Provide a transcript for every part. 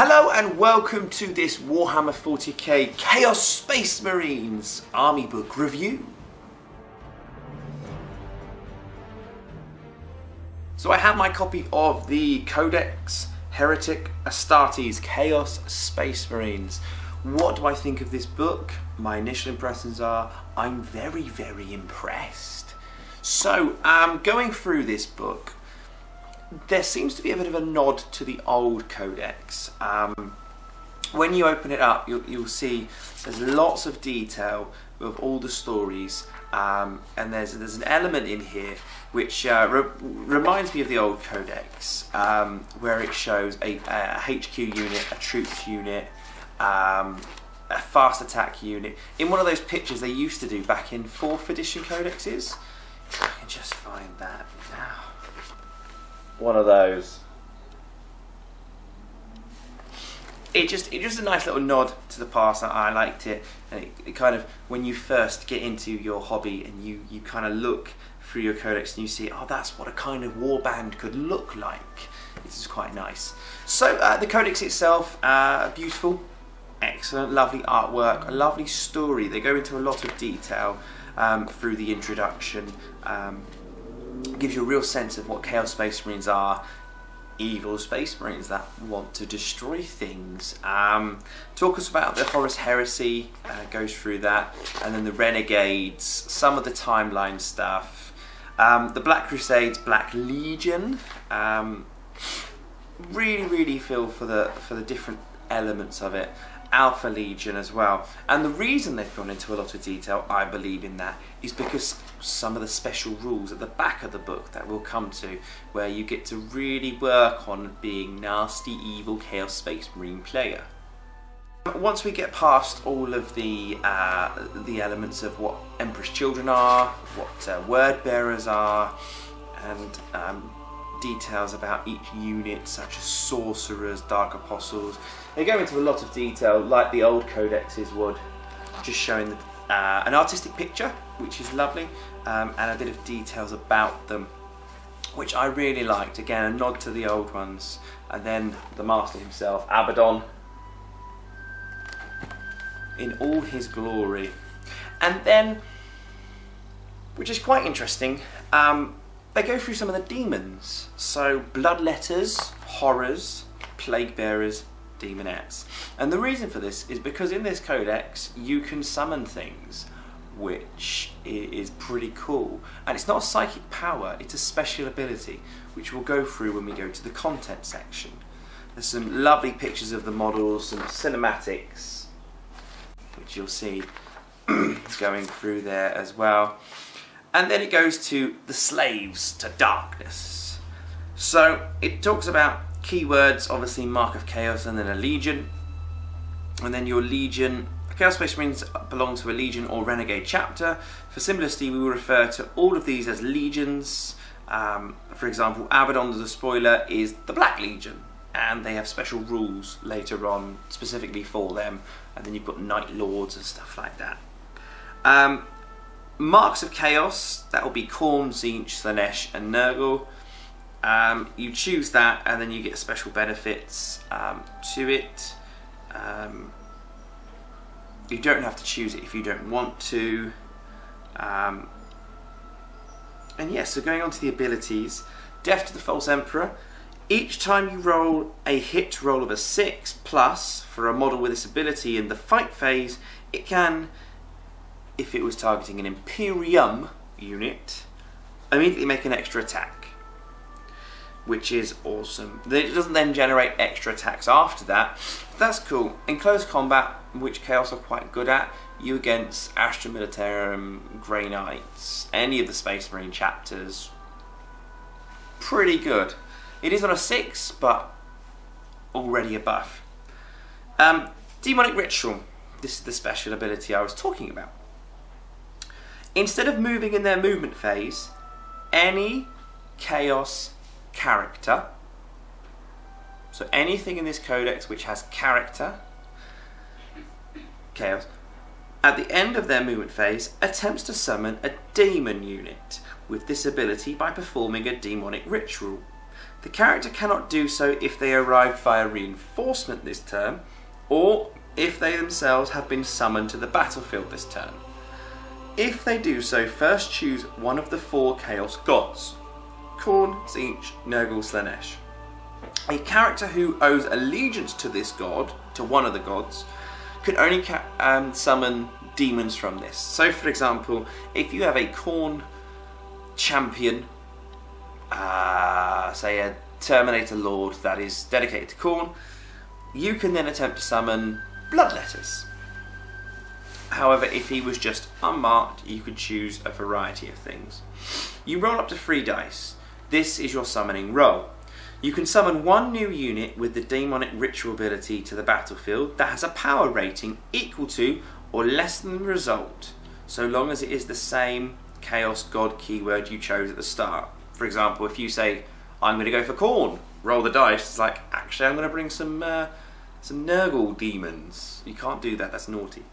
Hello and welcome to this Warhammer 40k Chaos Space Marines Army Book Review. So I have my copy of the Codex Heretic Astartes Chaos Space Marines. What do I think of this book? My initial impressions are, I'm very impressed. So going through this book, there seems to be a bit of a nod to the old Codex. When you open it up, you'll see there's lots of detail of all the stories, and there's an element in here which reminds me of the old Codex, where it shows a HQ unit, a troops unit, a fast attack unit. In one of those pictures they used to do back in 4th edition codexes. I can just find that now. One of those. It's just a nice little nod to the past. I liked it, and it kind of, when you first get into your hobby and you kind of look through your codex and you see, oh, that's what a kind of warband could look like. This is quite nice. So the codex itself, beautiful, excellent, lovely artwork, a lovely story. They go into a lot of detail through the introduction. Gives you a real sense of what Chaos Space Marines are. Evil Space Marines that want to destroy things. Talk us about the Horus Heresy, goes through that, and then the Renegades, some of the timeline stuff, the Black Crusades, Black Legion. Really feel for the different elements of it. Alpha Legion as well, and the reason they've gone into a lot of detail, I believe, in that is because some of the special rules at the back of the book that we'll come to, where you get to really work on being nasty, evil Chaos Space Marine player. Once we get past all of the elements of what Emperor's Children are, what Word Bearers are, and details about each unit, such as Sorcerers, Dark Apostles. They go into a lot of detail, like the old codexes would, just showing an artistic picture, which is lovely, and a bit of details about them, which I really liked. Again, a nod to the old ones. And then the master himself, Abaddon, in all his glory. And then, which is quite interesting, they go through some of the demons. So Bloodletters, Horrors, Plague Bearers, Demonettes. And the reason for this is because in this codex you can summon things, which is pretty cool. And it's not a psychic power, it's a special ability, which we'll go through when we go to the content section. There's some lovely pictures of the models, some cinematics, which you'll see going through there as well. And then it goes to the slaves to darkness. So it talks about keywords, obviously Mark of Chaos, and then a legion. And then your legion, Chaos Space Marines belong to a legion or renegade chapter. For simplicity, we will refer to all of these as legions. For example, Abaddon the Despoiler is the Black Legion, and they have special rules later on specifically for them. And then you've got Night Lords and stuff like that. Marks of Chaos, that will be Khorne, Tzeentch, Slaanesh and Nurgle. You choose that and then you get special benefits to it. You don't have to choose it if you don't want to. And yes, so going on to the abilities. Death to the False Emperor. Each time you roll a hit roll of a 6+ for a model with this ability in the fight phase, it can, if it was targeting an Imperium unit, immediately make an extra attack, which is awesome. It doesn't then generate extra attacks after that. That's cool. In close combat, which Chaos are quite good at, you against Astra Militarum, Grey Knights, any of the Space Marine chapters, pretty good. It is on a 6, but already a buff. Demonic Ritual. This is the special ability I was talking about. Instead of moving in their movement phase, any Chaos character, so anything in this codex which has character, Chaos, at the end of their movement phase, attempts to summon a demon unit with this ability by performing a demonic ritual. The character cannot do so if they arrived via reinforcement this turn, or if they themselves have been summoned to the battlefield this turn. If they do so, first choose one of the 4 Chaos Gods: Khorne, Tzeentch, Nurgle, Slaanesh. A character who owes allegiance to this god, to one of the gods, can only summon demons from this. So for example, if you have a Khorne champion, say a Terminator Lord that is dedicated to Khorne, you can then attempt to summon Bloodletters. However, if he was just unmarked, you could choose a variety of things. You roll up to 3 dice. This is your summoning roll. You can summon 1 new unit with the Demonic Ritual ability to the battlefield that has a power rating equal to or less than the result, so long as it is the same Chaos God keyword you chose at the start. For example, if you say, I'm going to go for Khorne, roll the dice, it's like, actually I'm going to bring some Nurgle demons. You can't do that, that's naughty.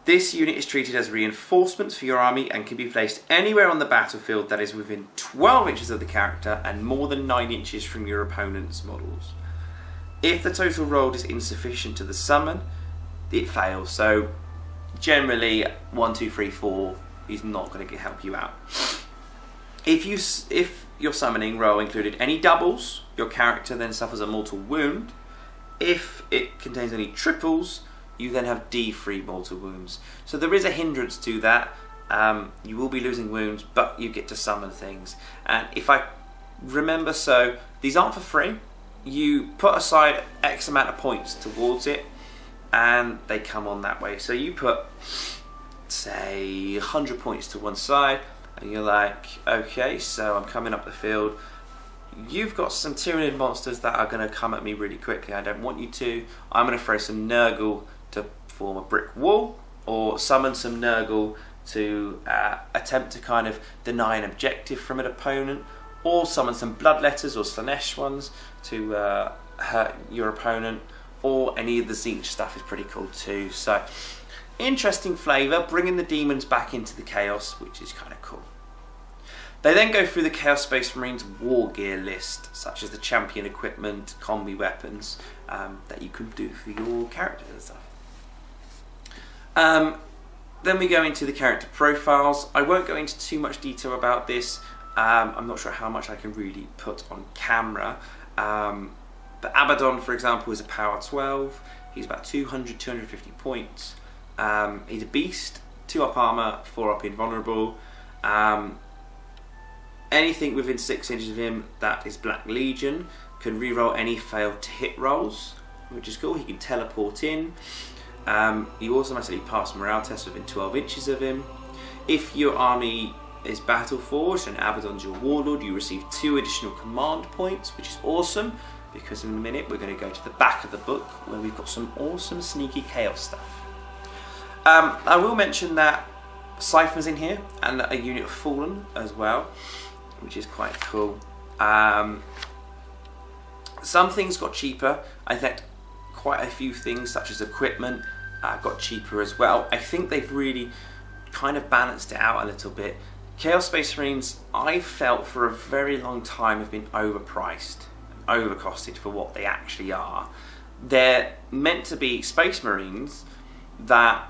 This unit is treated as reinforcements for your army and can be placed anywhere on the battlefield that is within 12 inches of the character and more than 9 inches from your opponent's models. If the total rolled is insufficient to the summon, it fails. So generally 1, 2, 3, 4 is not going to help you out. If your summoning roll included any doubles, your character then suffers a mortal wound. If it contains any triples, you then have D3 mortal wounds. So there is a hindrance to that. You will be losing wounds, but you get to summon things. And if I remember so, these aren't for free. You put aside X amount of points towards it, and they come on that way. So you put, say, 100 points to one side, and you're like, okay, so I'm coming up the field. You've got some Tyranid monsters that are going to come at me really quickly. I don't want you to. I'm going to throw some Nurgle to form a brick wall, or summon some Nurgle to attempt to kind of deny an objective from an opponent, or summon some Bloodletters or Slaanesh ones to hurt your opponent, or any of the Tzeentch stuff is pretty cool too. So interesting flavour, bringing the demons back into the chaos, which is kind of cool. They then go through the Chaos Space Marines war gear list, such as the champion equipment, combi weapons that you can do for your characters and stuff. Then we go into the character profiles. I won't go into too much detail about this. I'm not sure how much I can really put on camera. But Abaddon, for example, is a power 12. He's about 200, 250 points. He's a beast, 2 up armor, 4 up invulnerable. Anything within 6 inches of him that is Black Legion can reroll any failed to hit rolls, which is cool. He can teleport in. You automatically pass morale tests within 12 inches of him. If your army is battle forged and Abaddon's your warlord, you receive 2 additional command points, which is awesome, because in a minute we're going to go to the back of the book where we've got some awesome sneaky chaos stuff. I will mention that Siphon's in here, and a unit of Fallen as well, which is quite cool. Some things got cheaper. I think quite a few things, such as equipment, got cheaper as well. I think they've really kind of balanced it out a little bit. Chaos Space Marines, I felt for a very long time, have been overpriced, overcosted for what they actually are. They're meant to be Space Marines that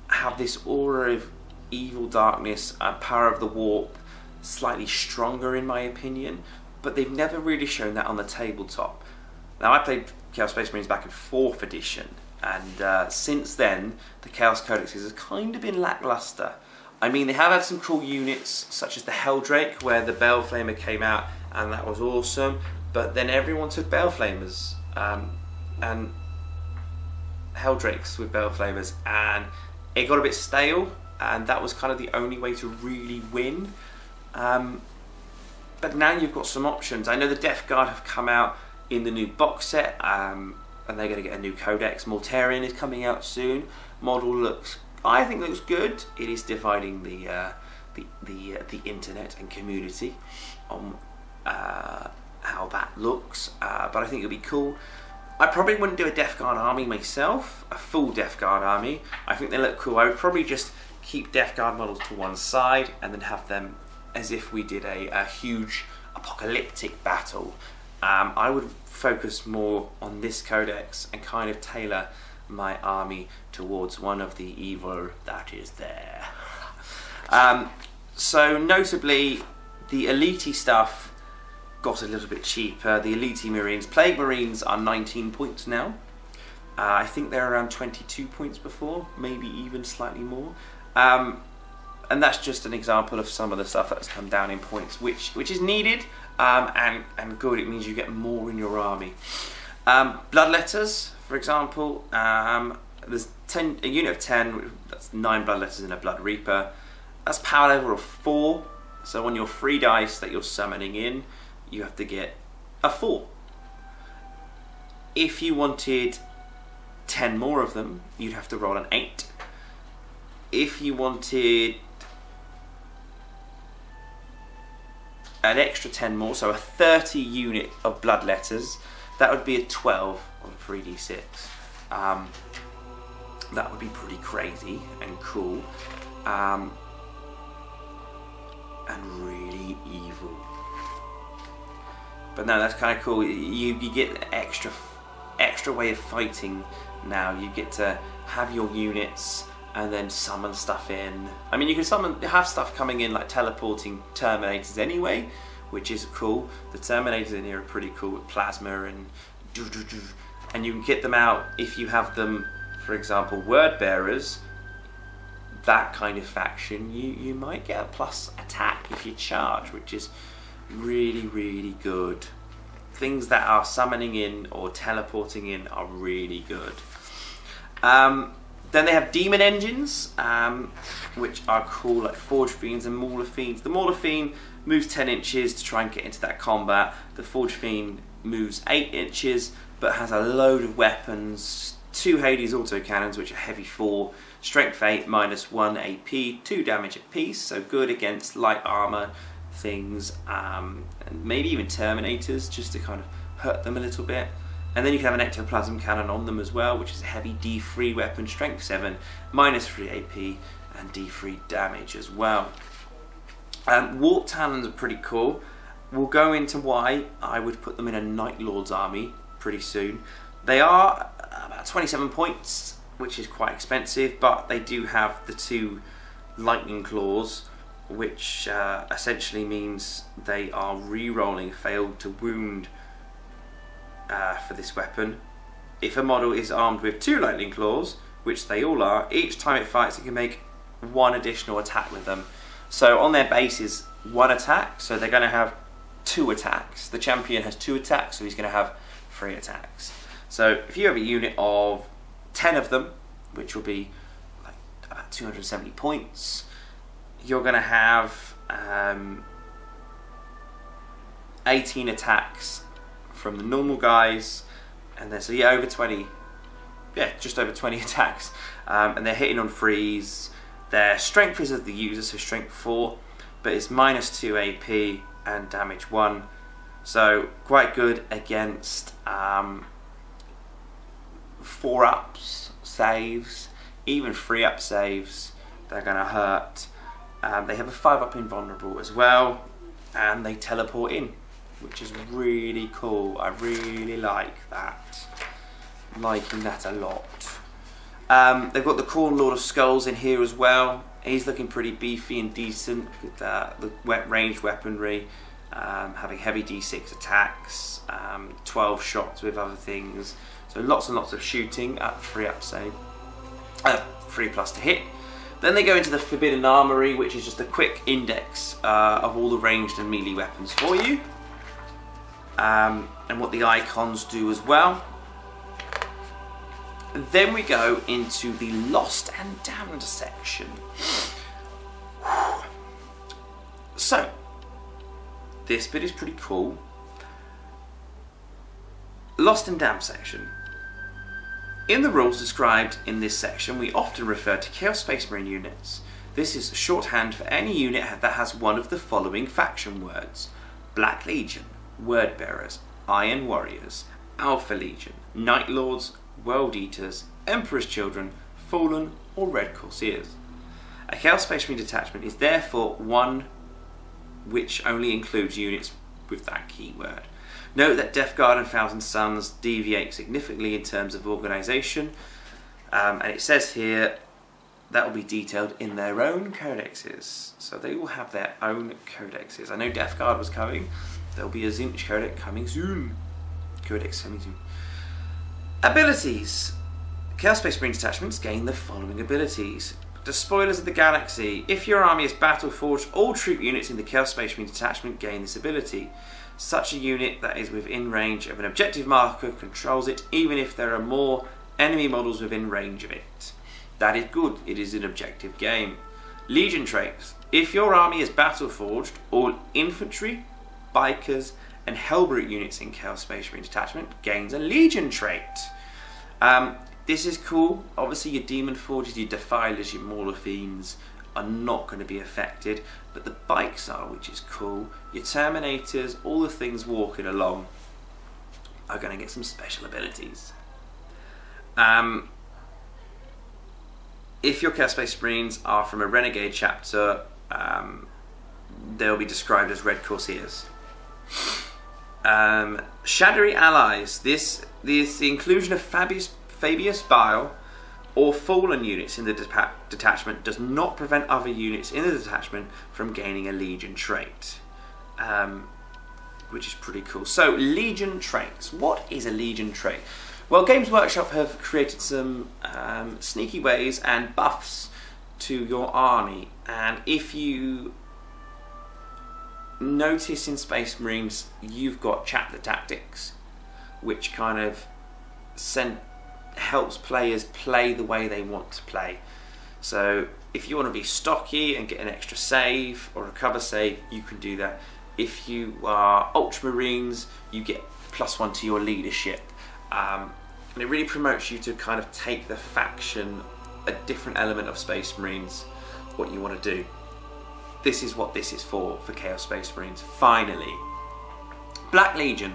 have this aura of evil darkness, power of the warp, slightly stronger in my opinion, but they've never really shown that on the tabletop. Now, I played Chaos Space Marines back in 4th edition, and since then the Chaos Codex has kind of been lackluster. I mean, they have had some cool units such as the Helldrake, where the Baleflamer came out and that was awesome, but then everyone took Baleflamers and Helldrakes with Baleflamers, and it got a bit stale, and that was kind of the only way to really win. But now you've got some options. I know the Death Guard have come out in the new box set, and they're going to get a new codex. Mortarion is coming out soon. Model looks, I think, looks good. It is dividing the internet and community on how that looks, but I think it'll be cool. I probably wouldn't do a Death Guard army myself, a full Death Guard army. I think they look cool. I would probably just keep Death Guard models to one side and then have them as if we did a huge apocalyptic battle. I would focus more on this codex and kind of tailor my army towards one of the evil that is there. So notably, the elite stuff got a little bit cheaper. The elite Marines, Plague Marines, are 19 points now. I think they're around 22 points before, maybe even slightly more. And that's just an example of some of the stuff that's come down in points, which is needed and good. It means you get more in your army. Bloodletters, for example, there's a unit of 10, that's 9 Bloodletters in a Blood Reaper. That's power level of 4, so on your 3 dice that you're summoning in, you have to get a 4. If you wanted 10 more of them, you'd have to roll an 8. If you wanted an extra 10 more, so a 30 unit of Bloodletters, that would be a 12 on 3d6. That would be pretty crazy and cool. And really evil. But no, that's kind of cool. You get an extra way of fighting now. You get to have your units and then summon stuff in. I mean, you can have stuff coming in like teleporting Terminators anyway, which is cool. The Terminators in here are pretty cool with plasma and you can get them out if you have them, for example, Word Bearers. That kind of faction, you might get a plus attack if you charge, which is really, really good. Things that are summoning in or teleporting in are really good. Then they have Demon Engines, which are cool, like Forge Fiends and Mauler Fiends. The Mauler Fiend moves 10 inches to try and get into that combat. The Forge Fiend moves 8 inches, but has a load of weapons. 2 Hades autocannons, which are heavy 4, strength 8, -1 AP, 2 damage apiece, so good against light armor things, and maybe even Terminators, just to kind of hurt them a little bit. And then you can have an ectoplasm cannon on them as well, which is a heavy D3 weapon, strength 7, -3 AP, and D3 damage as well. Warp Talons are pretty cool. We'll go into why I would put them in a Night Lord's army pretty soon. They are about 27 points, which is quite expensive, but they do have the 2 Lightning Claws, which essentially means they are re-rolling failed to wound for this weapon. If a model is armed with 2 Lightning Claws, which they all are, each time it fights it can make 1 additional attack with them. So on their base is 1 attack, so they're going to have 2 attacks. The champion has 2 attacks, so he's going to have 3 attacks. So if you have a unit of 10 of them, which will be like about 270 points, you're going to have 18 attacks from the normal guys, and then so yeah, over 20, yeah, just over 20 attacks, and they're hitting on 3s. Their strength is of the user, so strength 4, but it's -2 AP and damage 1, so quite good against 4-ups saves, even 3-up saves. They're going to hurt. They have a 5-up invulnerable as well, and they teleport in, which is really cool. I really like that. Liking that a lot. They've got the Corn Lord of Skulls in here as well. He's looking pretty beefy and decent with the ranged weaponry, having heavy D6 attacks, 12 shots with other things. So lots and lots of shooting at 3-up save, 3+ to hit. Then they go into the Forbidden Armory, which is just a quick index of all the ranged and melee weapons for you, and what the icons do as well. Then we go into the Lost and Damned section. So, this bit is pretty cool. Lost and Damned section. In the rules described in this section, we often refer to Chaos Space Marine units. This is shorthand for any unit that has one of the following faction words: Black Legion, Word Bearers, Iron Warriors, Alpha Legion, Night Lords, World Eaters, Emperor's Children, Fallen, or Red Corsairs. A Chaos Space Marine detachment is therefore one which only includes units with that keyword. Note that Death Guard and Thousand Suns deviate significantly in terms of organisation, and it says here that will be detailed in their own codexes. So they will have their own codexes. I know Death Guard was coming. There'll be a Zinch codex coming soon. Codex coming soon. Abilities. Chaos Space Marine detachments gain the following abilities. Despoilers of the Galaxy. If your army is battle forged, all troop units in the Chaos Space Marine detachment gain this ability. Such a unit that is within range of an objective marker controls it, even if there are more enemy models within range of it. That is good, it is an objective game. Legion traits. If your army is battle forged, all infantry, bikers and Hellbrute units in Chaos Space Marine detachment gains a Legion trait. This is cool. Obviously your Demon Forges, your Defilers, your Mauler Fiends are not going to be affected, but the bikes are, which is cool. Your Terminators, all the things walking along are going to get some special abilities. If your Chaos Space Marines are from a Renegade chapter, they'll be described as Red Corsairs. Shadowy Allies. The inclusion of Fabius Bile or Fallen units in the detachment does not prevent other units in the detachment from gaining a Legion trait, which is pretty cool. So, Legion traits. What is a Legion trait? Well, Games Workshop have created some sneaky ways and buffs to your army, and if you notice in Space Marines, you've got chapter tactics, which kind of helps players play the way they want to play. So if you want to be stocky and get an extra save or a cover save, you can do that. If you are Ultramarines, you get +1 to your leadership. And it really promotes you to kind of take the faction, a different element of Space Marines, what you want to do. This is what this is for Chaos Space Marines. Finally, Black Legion.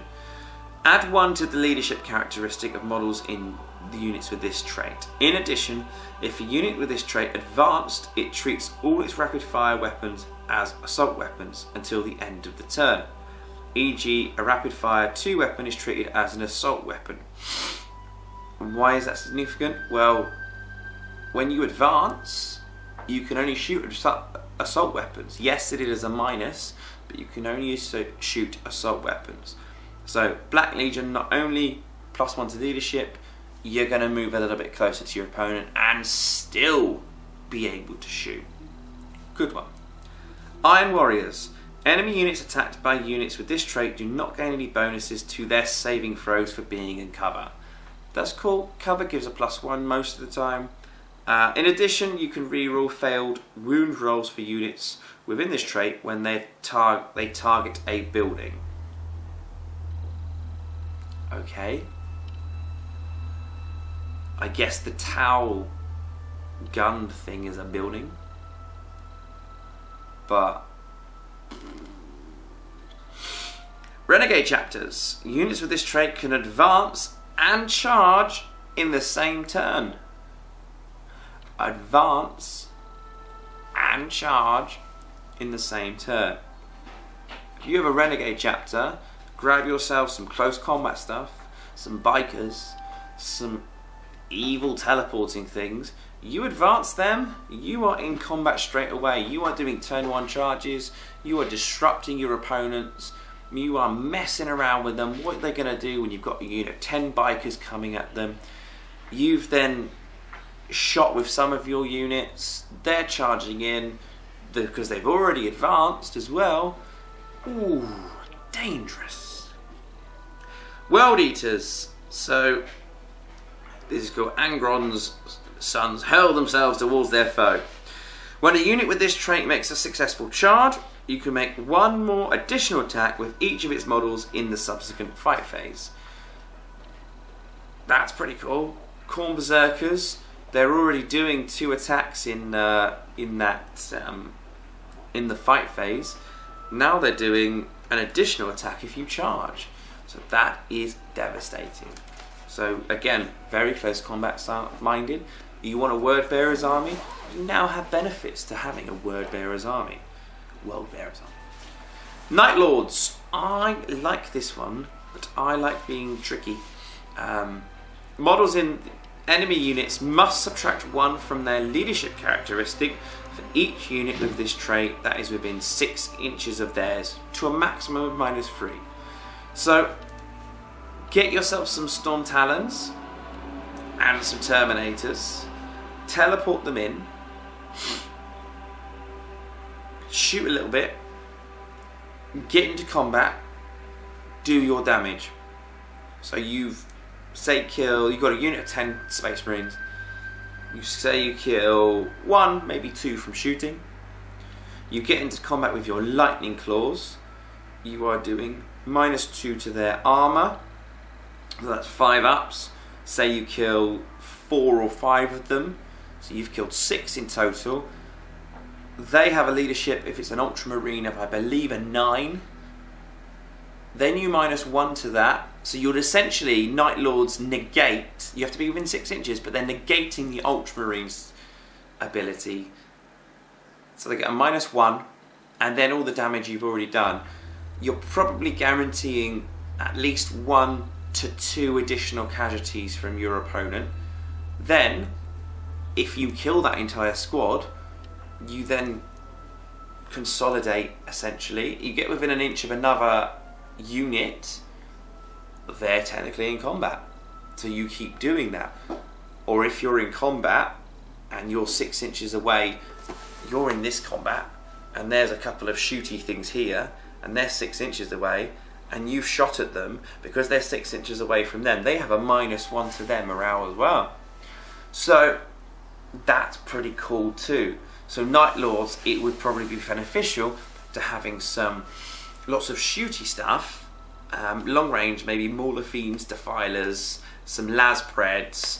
Add 1 to the leadership characteristic of models in the units with this trait. In addition, if a unit with this trait advanced, it treats all its rapid fire weapons as assault weapons until the end of the turn. E.g., a rapid fire 2 weapon is treated as an assault weapon. Why is that significant? Well, when you advance, you can only shoot assault weapons. Yes, it is a minus, but you can only shoot assault weapons. So Black Legion, not only +1 to leadership, you're going to move a little bit closer to your opponent and still be able to shoot. Good one. Iron Warriors. Enemy units attacked by units with this trait do not gain any bonuses to their saving throws for being in cover. That's cool. Cover gives a +1 most of the time. In addition, you can reroll failed wound rolls for units within this trait when they target a building. Okay. I guess the towel gun thing is a building. But Renegade chapters. Units with this trait can advance and charge in the same turn. Advance and charge in the same turn. If you have a Renegade chapter, grab yourself some close combat stuff, some bikers, some evil teleporting things. You advance them, you are in combat straight away. You are doing turn 1 charges, you are disrupting your opponents, you are messing around with them. What they're going to do when you've got 10 bikers coming at them. You've then shot with some of your units, they're charging in because they've already advanced as well. Ooh, dangerous. World Eaters. So this is called Angron's sons hurl themselves towards their foe. When a unit with this trait makes a successful charge, you can make 1 more additional attack with each of its models in the subsequent fight phase. That's pretty cool. Khorne Berserkers, they're already doing 2 attacks in the fight phase. Now they're doing an additional attack if you charge. So that is devastating. So again, very close combat minded. You want a Word Bearer's army? You now have benefits to having a Word Bearer's army. World Bearer's army. Night Lords. I like this one, but I like being tricky. Models in enemy units must subtract 1 from their leadership characteristic for each unit with this trait that is within 6 inches of theirs, to a maximum of -3. So get yourself some Storm Talons and some Terminators, teleport them in, shoot a little bit, get into combat, do your damage. So you've got a unit of 10 Space Marines, you say you kill 1, maybe 2 from shooting, you get into combat with your Lightning Claws, you are doing -2 to their armor, so that's 5 ups. Say you kill 4 or 5 of them, so you've killed 6 in total. They have a leadership, if it's an Ultramarine, of I believe a 9. Then you -1 to that, so you'd essentially, Night Lords negate, you have to be within 6 inches, but they're negating the Ultramarine's ability. So they get a -1, and then all the damage you've already done. You're probably guaranteeing at least 1 to 2 additional casualties from your opponent. Then, if you kill that entire squad, you then consolidate, essentially. You get within an inch of another unit, they're technically in combat. So you keep doing that. Or if you're in combat and you're 6 inches away, you're in this combat, and there's a couple of shooty things here, and they're 6 inches away, and you've shot at them because they're 6 inches away from them. They have a -1 to their morale as well. So that's pretty cool too. So Night Lords, it would probably be beneficial to having lots of shooty stuff, long range, maybe Mauler Fiends, Defilers, some Laspreds,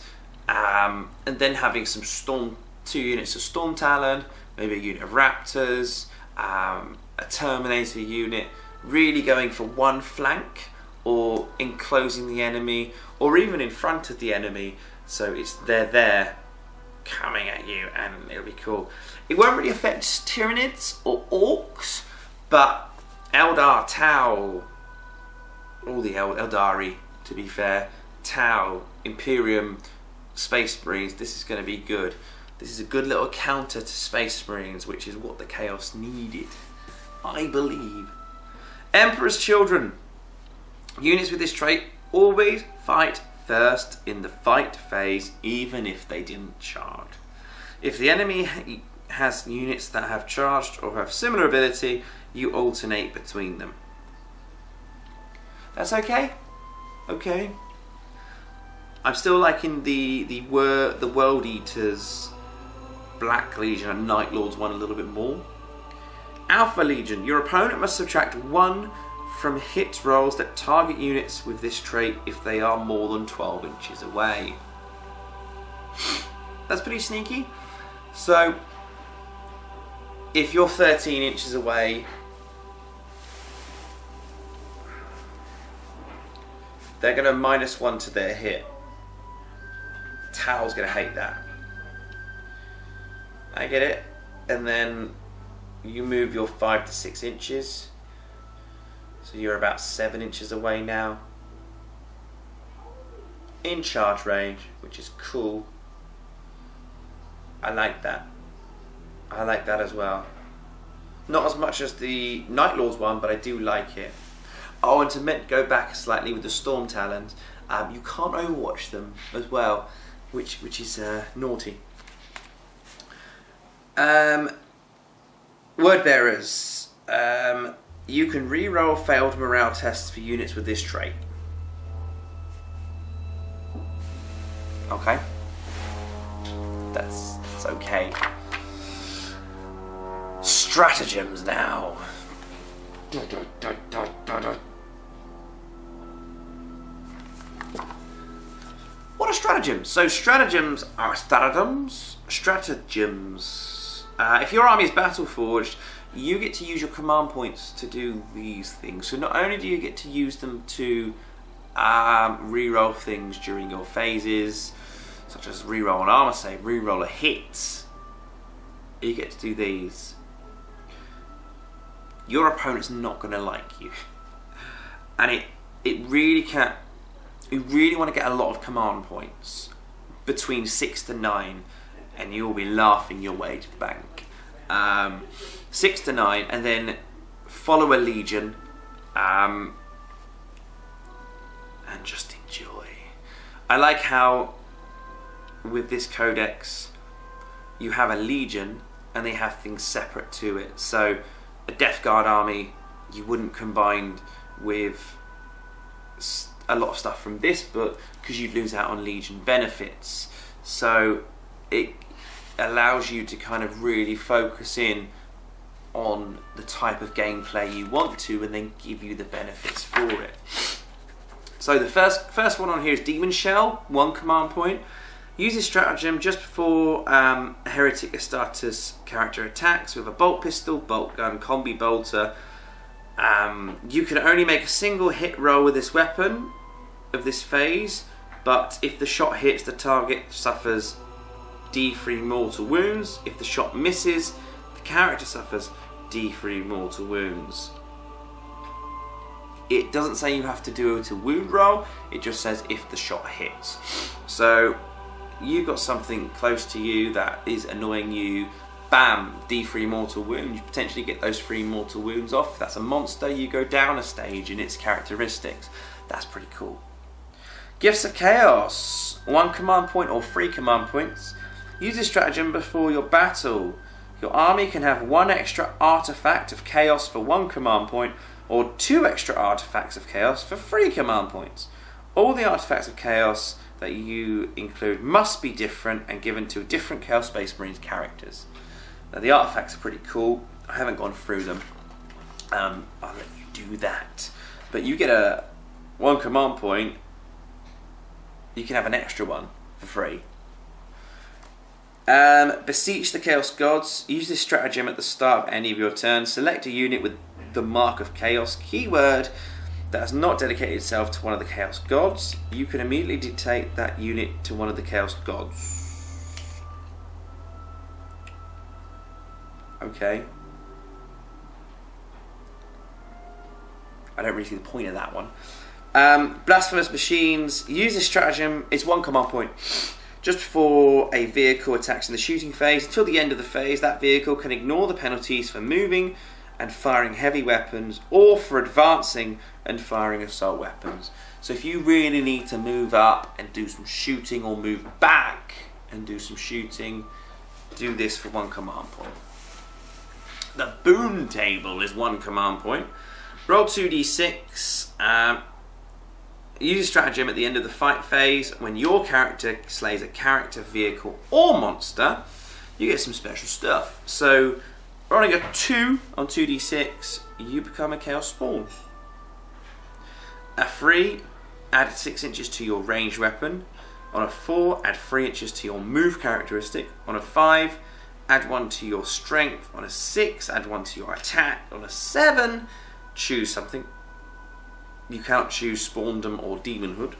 and then having some 2 units of Storm Talon, maybe a unit of Raptors, a Terminator unit, really going for one flank or enclosing the enemy, or even in front of the enemy, so they're there coming at you, and it'll be cool. It won't really affect Tyranids or Orcs, but Eldar, Tau, all the Eldari, to be fair, Tau, Imperium, Space Marines, this is going to be good. This is a good little counter to Space Marines, which is what the Chaos needed, I believe. Emperor's Children. Units with this trait always fight first in the fight phase, even if they didn't charge. If the enemy has units that have charged or have similar ability, you alternate between them. That's okay? Okay. I'm still liking the World Eaters, Black Legion and Night Lords one a little bit more. Alpha Legion. Your opponent must subtract 1 from hit rolls that target units with this trait if they are more than 12 inches away. That's pretty sneaky. So, if you're 13 inches away, they're going to -1 to their hit. Tau's going to hate that. I get it. And then you move your 5 to 6 inches. So you're about 7 inches away now. In charge range, which is cool. I like that. I like that as well. Not as much as the Night Lords one, but I do like it. Oh, and to go back slightly with the Storm Talons, you can't overwatch them as well, which is naughty. Word Bearers. You can re-roll failed morale tests for units with this trait. Okay. That's okay. Stratagems now. What are stratagems? So stratagems are stratagems. If your army is battle forged, you get to use your command points to do these things. So not only do you get to use them to re-roll things during your phases, such as re-roll an armor save, re-roll a hit, you get to do these. Your opponent's not going to like you. and it really can. You really want to get a lot of command points between 6 to 9, and you'll be laughing your way to the bank. 6 to 9, and then follow a legion, and just enjoy. I like how with this codex you have a legion and they have things separate to it. So a Death Guard army you wouldn't combine with a lot of stuff from this book because you'd lose out on legion benefits. So it allows you to kind of really focus in on the type of gameplay you want to, and then give you the benefits for it. So the first one on here is Demon Shell, 1 command point. Use this stratagem just before a Heretic Astartes character attacks with a bolt pistol, bolt gun, combi bolter. You can only make a single hit roll with this weapon of this phase, but if the shot hits, the target suffers D3 mortal wounds. If the shot misses, the character suffers D3 mortal wounds. It doesn't say you have to do it a wound roll, it just says if the shot hits. So you've got something close to you that is annoying you, bam, D3 mortal wound. You potentially get those 3 mortal wounds off. If that's a monster, you go down a stage in its characteristics. That's pretty cool. Gifts of Chaos, 1 command point or 3 command points. Use this stratagem before your battle. Your army can have 1 extra artifact of chaos for 1 command point, or 2 extra artifacts of chaos for 3 command points. All the artifacts of chaos that you include must be different and given to different Chaos Space Marines characters. Now the artifacts are pretty cool. I haven't gone through them. I'll let you do that. But you get a 1 command point. You can have an extra one for free. Beseech the Chaos Gods. Use this stratagem at the start of any of your turns. Select a unit with the Mark of Chaos keyword that has not dedicated itself to one of the Chaos Gods. You can immediately dictate that unit to one of the Chaos Gods. Okay. I don't really see the point of that one. Blasphemous Machines. Use this stratagem. It's 1 command point. Just before a vehicle attacks in the shooting phase, until the end of the phase, that vehicle can ignore the penalties for moving and firing heavy weapons, or for advancing and firing assault weapons. So if you really need to move up and do some shooting, or move back and do some shooting, do this for 1 command point. The Boon Table is 1 command point. Roll 2d6. Use a stratagem at the end of the fight phase. When your character slays a character, vehicle, or monster, you get some special stuff. So, rolling a 2 on 2d6, you become a Chaos Spawn. A 3, add 6 inches to your ranged weapon. On a 4, add 3 inches to your move characteristic. On a 5, add 1 to your strength. On a 6, add 1 to your attack. On a 7, choose something. You cannot choose Spawndom or Demonhood.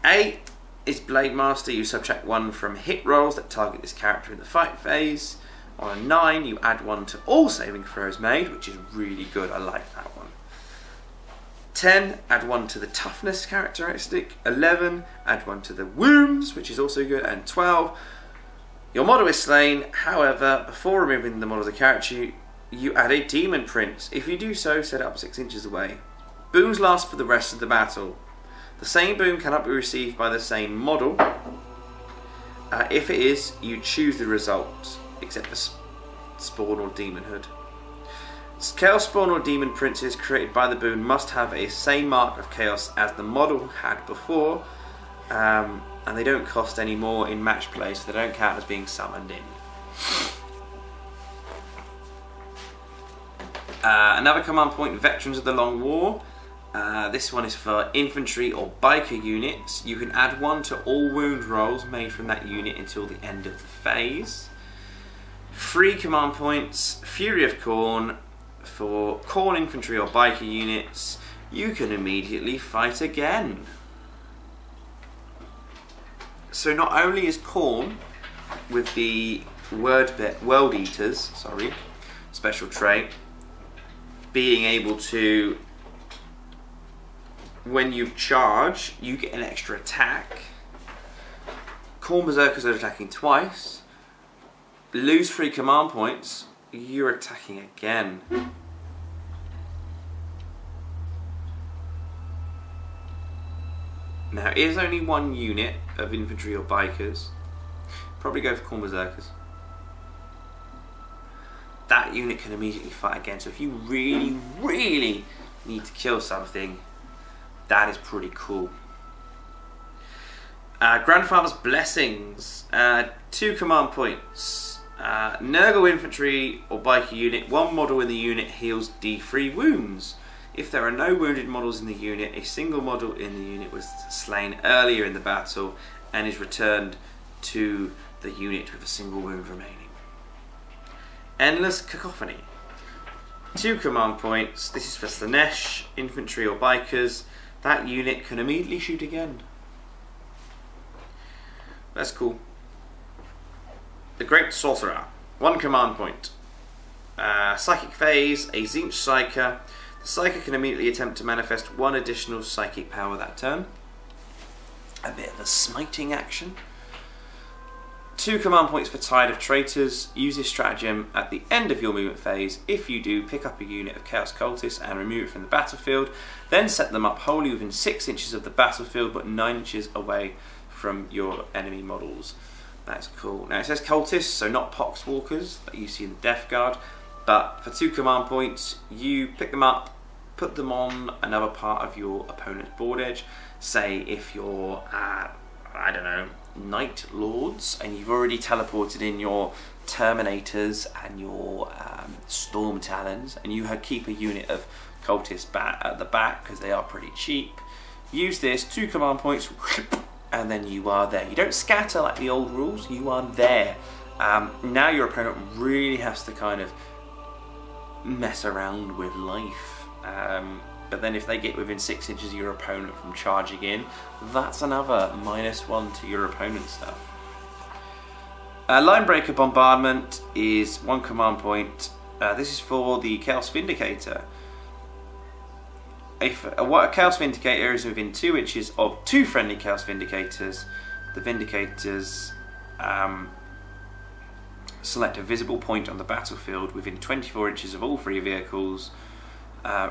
8 is Blade Master. You subtract 1 from hit rolls that target this character in the fight phase. On a 9, you add 1 to all saving throws made, which is really good. I like that one. 10, add 1 to the toughness characteristic. 11, add 1 to the wounds, which is also good. And 12, your model is slain. However, before removing the model of the character, you add a Demon Prince. If you do so, set it up 6 inches away. Boons last for the rest of the battle. The same boon cannot be received by the same model. If it is, you choose the result, except for Spawn or Demonhood. Chaos Spawn or Demon Princes created by the boon must have a same mark of chaos as the model had before, and they don't cost any more in match play, so they don't count as being summoned in. Another command point, Veterans of the Long War. This one is for infantry or biker units. You can add 1 to all wound rolls made from that unit until the end of the phase. 3 command points, Fury of Khorne. For Khorne infantry or biker units, you can immediately fight again. So not only is Khorne, with the World Eaters, special trait, being able to when you charge, you get an extra attack. Khorne Berserkers are attacking twice. Lose 3 command points, you're attacking again. Now, it is only 1 unit of infantry or bikers. Probably go for Khorne Berserkers. That unit can immediately fight again, so if you really, really need to kill something, that is pretty cool. Grandfather's Blessings, 2 command points. Nurgle infantry or biker unit, 1 model in the unit heals D3 wounds. If there are no wounded models in the unit, a single model in the unit was slain earlier in the battle and is returned to the unit with a single wound remaining. Endless Cacophony, 2 command points. This is for Slanesh infantry or bikers. That unit can immediately shoot again. That's cool. The Great Sorcerer, 1 command point. Psychic Phase, a Tzeentch Psyker. The Psyker can immediately attempt to manifest 1 additional psychic power that turn. A bit of a smiting action. 2 command points for Tide of Traitors. Use this stratagem at the end of your movement phase. If you do, pick up a unit of Chaos Cultists and remove it from the battlefield. Then set them up wholly within 6 inches of the battlefield but 9 inches away from your enemy models. That's cool. Now it says Cultists, so not Poxwalkers that you see in the Death Guard. But for 2 command points, you pick them up, put them on another part of your opponent's board edge. Say if you're, I don't know, Night Lords, and you've already teleported in your Terminators and your Storm Talons, and you keep a unit of Cultists at the back because they are pretty cheap. Use this, 2 command points, and then you are there. You don't scatter like the old rules, you are there. Now your opponent really has to kind of mess around with life. But then if they get within 6 inches of your opponent from charging in, that's another -1 to your opponent's stuff. Linebreaker Bombardment is 1 command point. This is for the Chaos Vindicator. If a Chaos Vindicator is within 2 inches of 2 friendly Chaos Vindicators, the Vindicators select a visible point on the battlefield within 24 inches of all 3 vehicles.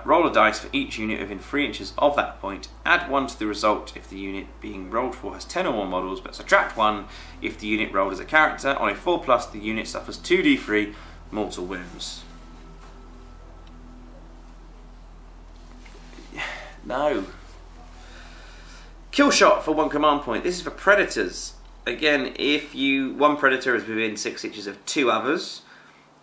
Roll a dice for each unit within 3 inches of that point. Add 1 to the result if the unit being rolled for has 10 or more models, but subtract 1 if the unit rolled as a character. On a 4+, the unit suffers 2d3 mortal wounds. No. Kill Shot for 1 command point. This is for Predators. Again, if one Predator is within 6 inches of 2 others,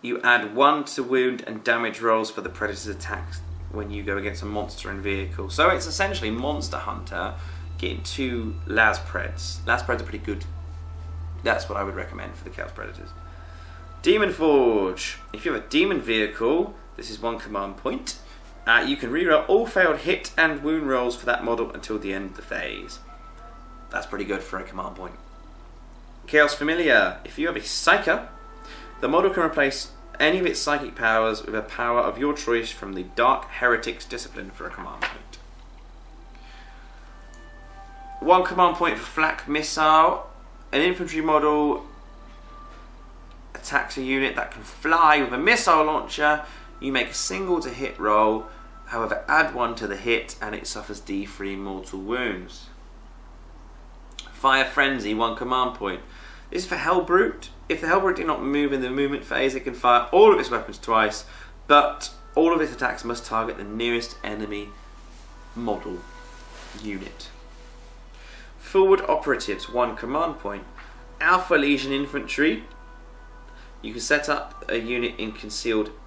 you add 1 to wound and damage rolls for the Predator's attacks when you go against a monster and vehicle. So it's essentially Monster Hunter getting 2 Las-Preds. Las-Preds are pretty good. That's what I would recommend for the Chaos Predators. Demon Forge. If you have a Demon vehicle, this is 1 command point. You can reroll all failed hit and wound rolls for that model until the end of the phase. That's pretty good for a command point. Chaos Familiar. If you have a Psyker, the model can replace any of its psychic powers with a power of your choice from the Dark Heretics discipline for a command point. 1 command point for Flak Missile. An infantry model attacks a unit that can fly with a missile launcher. You make a single to hit roll, however add 1 to the hit and it suffers D3 mortal wounds. Fire Frenzy, 1 command point. This is for Hellbrute. If the Hellbrute did not move in the movement phase, it can fire all of its weapons twice, but all of its attacks must target the nearest enemy model unit. Forward Operatives, 1 command point. Alpha Legion Infantry. You can set up a unit in concealment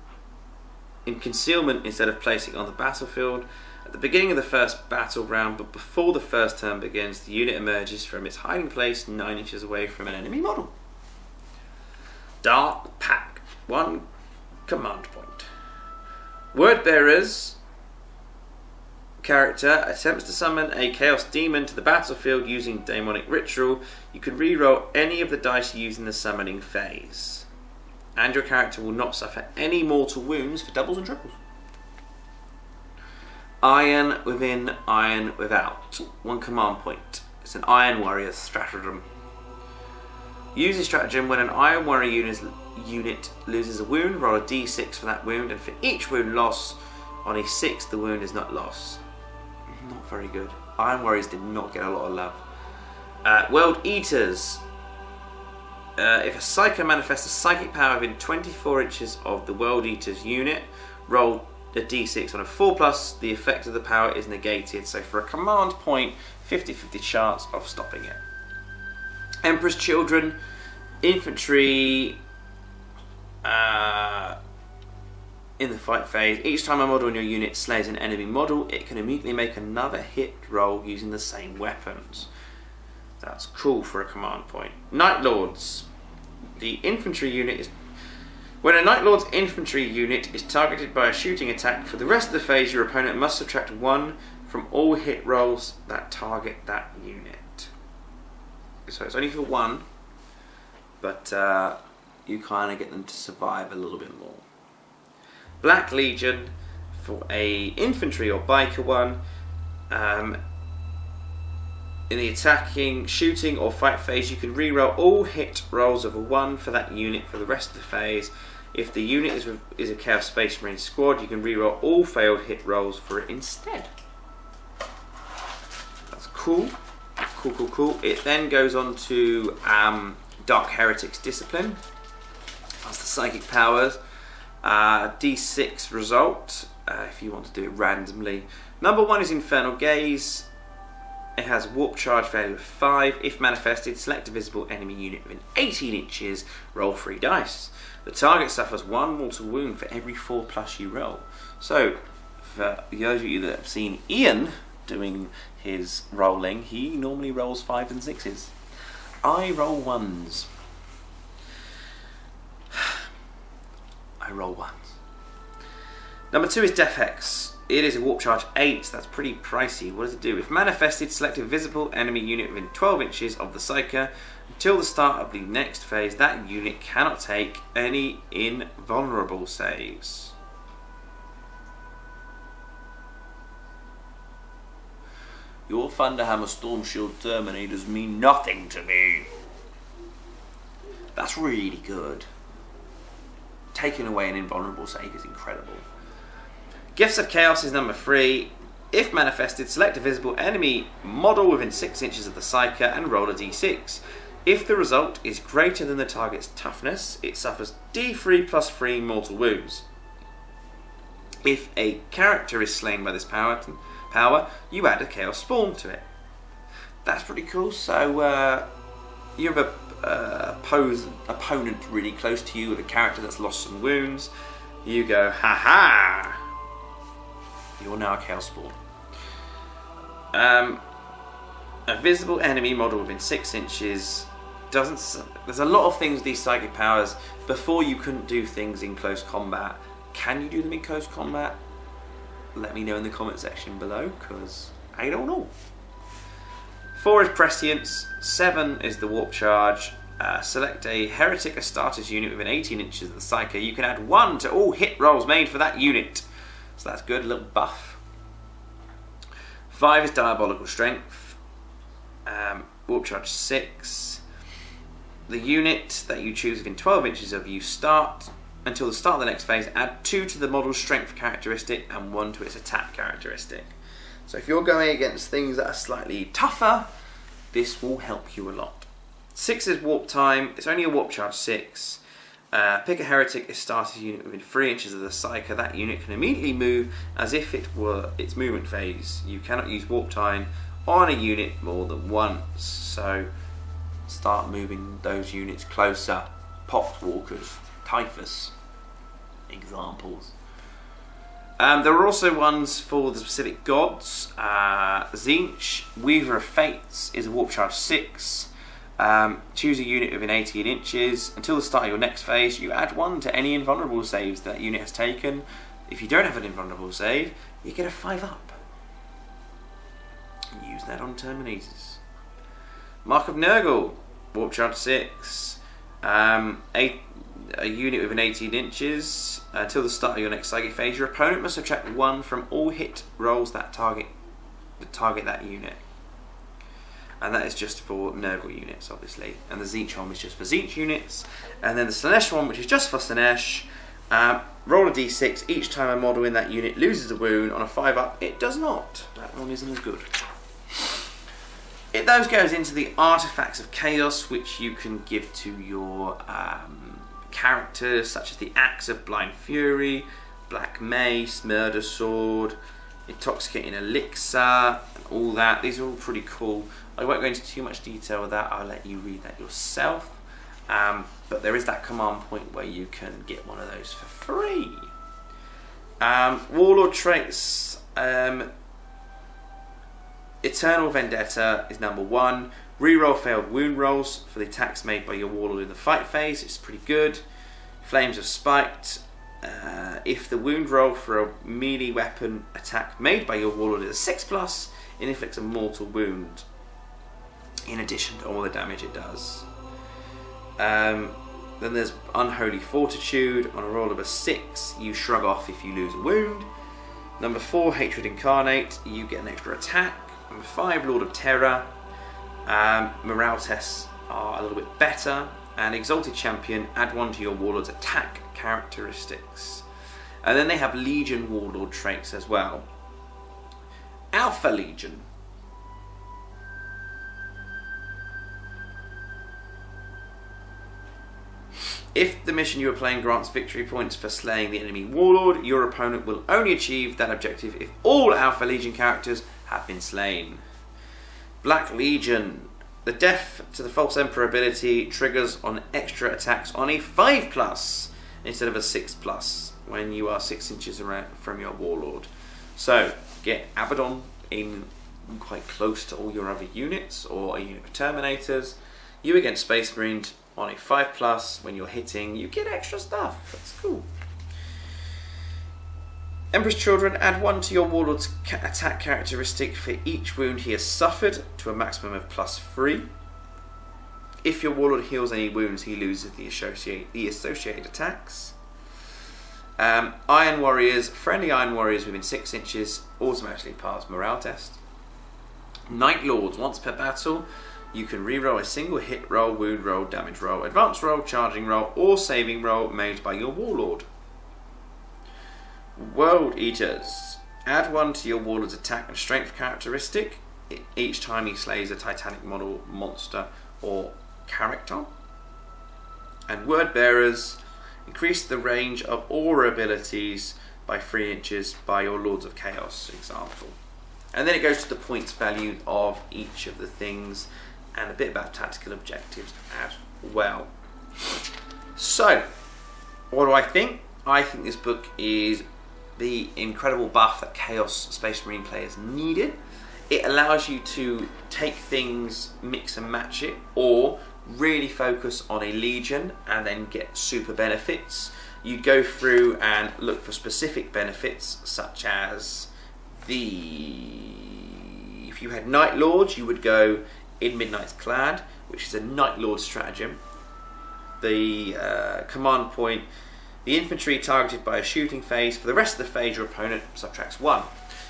instead of placing it on the battlefield. At the beginning of the first battle round, but before the first turn begins, the unit emerges from its hiding place 9 inches away from an enemy model. Dark Pack, 1 command point. Wordbearer's character attempts to summon a Chaos Demon to the battlefield using Demonic Ritual. You can reroll any of the dice used in the summoning phase. And your character will not suffer any mortal wounds for doubles and triples. Iron within, iron without. 1 command point. It's an Iron Warrior stratagem. Use this stratagem when an Iron Warrior unit loses a wound, roll a d6 for that wound, and for each wound loss on a 6, the wound is not lost. Not very good. Iron Warriors did not get a lot of love. World Eaters. If a Psycho manifests a psychic power within 24 inches of the World Eater's unit, roll a d6 on a 4+, the effect of the power is negated. So for a command point, 50-50 chance of stopping it. Emperor's Children, infantry in the fight phase. Each time a model in your unit slays an enemy model, it can immediately make another hit roll using the same weapons. That's cool for a command point. Night Lords. The infantry unit is... When a Night Lord's infantry unit is targeted by a shooting attack, for the rest of the phase your opponent must subtract 1 from all hit rolls that target that unit. So it's only for 1, but you kind of get them to survive a little bit more. Black Legion, for a infantry or biker one, in the attacking, shooting or fight phase you can reroll all hit rolls of a 1 for that unit for the rest of the phase. If the unit is a Chaos Space Marine squad, you can reroll all failed hit rolls for it instead. That's cool. Cool. It then goes on to Dark Heretics Discipline. That's the psychic powers. D6 result, if you want to do it randomly. Number 1 is Infernal Gaze. It has Warp Charge value of 5. If manifested, select a visible enemy unit within 18 inches, roll 3 dice. The target suffers 1 mortal wound for every 4+ you roll. So, for those of you that have seen Ian doing his rolling, he normally rolls 5s and 6s. I roll 1s. I roll 1s. Number 2 is Death Hex. It is a Warp Charge 8, that's pretty pricey. What does it do? If manifested, select a visible enemy unit within 12 inches of the Psyker. Until the start of the next phase, that unit cannot take any invulnerable saves. Your Thunderhammer Storm Shield Terminators mean nothing to me. That's really good. Taking away an invulnerable save is incredible. Gifts of Chaos is number 3. If manifested, select a visible enemy model within 6 inches of the Psyker and roll a d6. If the result is greater than the target's toughness, it suffers d3 + 3 mortal wounds. If a character is slain by this power, you add a Chaos Spawn to it. That's pretty cool. So you have a opponent really close to you with a character that's lost some wounds. You go, ha! You're now a Chaos Spawn. A visible enemy model within 6 inches doesn't... There's a lot of things with these psychic powers. Before you couldn't do things in close combat. Can you do them in close combat? Let me know in the comment section below, because I don't know. 4 is Prescience. 7 is the Warp Charge. Select a Heretic Astartes unit within 18 inches of the Psyker. You can add 1 to all hit rolls made for that unit. So that's good, a little buff. 5 is Diabolical Strength. Warp Charge 6. The unit that you choose within 12 inches of you until the start of the next phase, add 2 to the model's strength characteristic and 1 to its attack characteristic. So if you're going against things that are slightly tougher, this will help you a lot. 6 is Warp Time. It's only a Warp Charge 6. Pick a Heretic Astartes unit within 3 inches of the Psyker. That unit can immediately move as if it were its movement phase. You cannot use Warp Time on a unit more than once. So start moving those units closer. Poxwalkers, Typhus, examples. There are also ones for the specific gods. Tzeentch, Weaver of Fates, is a Warp Charge 6. Choose a unit within 18 inches. Until the start of your next phase, you add 1 to any invulnerable saves that unit has taken. If you don't have an invulnerable save, you get a 5-up. Use that on Terminators. Mark of Nurgle, Warp Charge 6. a unit within 18 inches until the start of your next psychic phase. Your opponent must subtract 1 from all hit rolls that target that unit. And that is just for Nurgle units, obviously. And the Tzeentch one is just for Tzeentch units. And then the Slaanesh one, which is just for Slaanesh. Roll a d6. Each time a model in that unit loses a wound on a 5-up, it does not. That one isn't as good. Those goes into the artifacts of chaos, which you can give to your characters, such as the Axe of Blind Fury, Black Mace, Murder Sword, Intoxicating Elixir, and all that. These are all pretty cool. I won't go into too much detail with that. I'll let you read that yourself. But there is that command point where you can get one of those for free. Warlord traits. Eternal Vendetta is number 1. Reroll failed wound rolls for the attacks made by your Warlord in the fight phase. It's pretty good. Flames of Spite. If the wound roll for a melee weapon attack made by your Warlord is a 6+, it inflicts a mortal wound in addition to all the damage it does. Then there's Unholy Fortitude. On a roll of a 6, you shrug off if you lose a wound. Number 4, Hatred Incarnate. You get an extra attack. Number 5, Lord of Terror. Morale tests are a little bit better. And Exalted Champion, add 1 to your Warlord's attack characteristics. And then they have Legion Warlord traits as well. Alpha Legion. If the mission you are playing grants victory points for slaying the enemy Warlord, your opponent will only achieve that objective if all Alpha Legion characters have been slain. Black Legion. The death to the False Emperor ability triggers on extra attacks on a 5+ instead of a 6+ when you are 6 inches around from your Warlord. So get Abaddon in quite close to all your other units, or a unit of Terminators. You against Space Marines on a 5+, when you're hitting, you get extra stuff. That's cool. Emperor's Children, add 1 to your Warlord's attack characteristic for each wound he has suffered to a maximum of +3. If your Warlord heals any wounds, he loses the associated attacks. Iron Warriors, friendly Iron Warriors within 6 inches automatically pass morale test. Night Lords, once per battle, you can reroll a single hit roll, wound roll, damage roll, advance roll, charging roll, or saving roll made by your Warlord. World Eaters. Add 1 to your Warlord's attack and strength characteristic each time he slays a Titanic model, monster, or character. And Word Bearers. Increase the range of aura abilities by 3 inches by your Lords of Chaos example. And then it goes to the points value of each of the things and a bit about tactical objectives as well. So, what do I think? I think this book is the incredible buff that Chaos Space Marine players needed. It allows you to take things, mix and match it, or really focus on a Legion and then get super benefits. You go through and look for specific benefits, such as if you had Night Lords, you would go in Midnight's Clad, which is a Night Lord stratagem. The command point, the infantry targeted by a shooting phase, for the rest of the phase your opponent subtracts 1.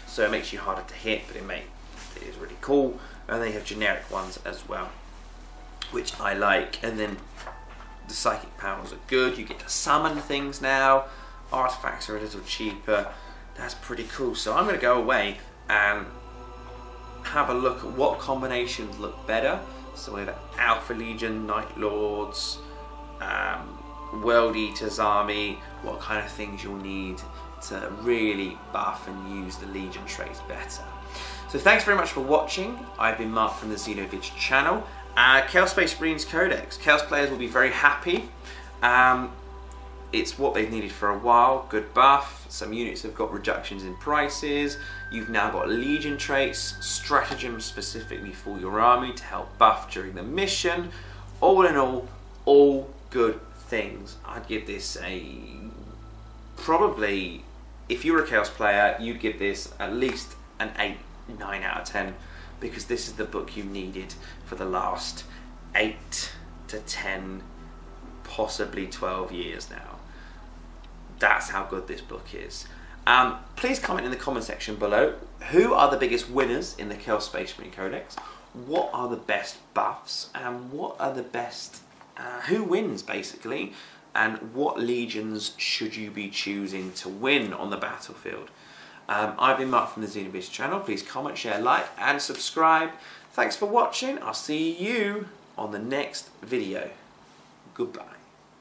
So it makes you harder to hit, but it is really cool. And they have generic ones as well, which I like. And then the psychic powers are good. You get to summon things now. Artifacts are a little cheaper. That's pretty cool. So I'm going to go away and have a look at what combinations look better. So we have Alpha Legion, Night Lords, World Eaters Army, what kind of things you'll need to really buff and use the Legion traits better. So thanks very much for watching. I've been Mark from the Xenovid channel. Chaos Space Marines Codex. Chaos players will be very happy. It's what they've needed for a while. Good buff. Some units have got reductions in prices. You've now got Legion traits, stratagems specifically for your army to help buff during the mission. All in all good things. I'd give this probably, if you were a Chaos player, you'd give this at least an 8, 9 out of 10, because this is the book you needed for the last 8 to 10 possibly 12 years now. That's how good this book is. Please comment in the comment section below, who are the biggest winners in the Chaos Space Marine Codex? What are the best buffs? And what are the best... who wins, basically? And what legions should you be choosing to win on the battlefield? I've been Mark from the Xenoviz channel. Please comment, share, like, and subscribe. Thanks for watching. I'll see you on the next video. Goodbye.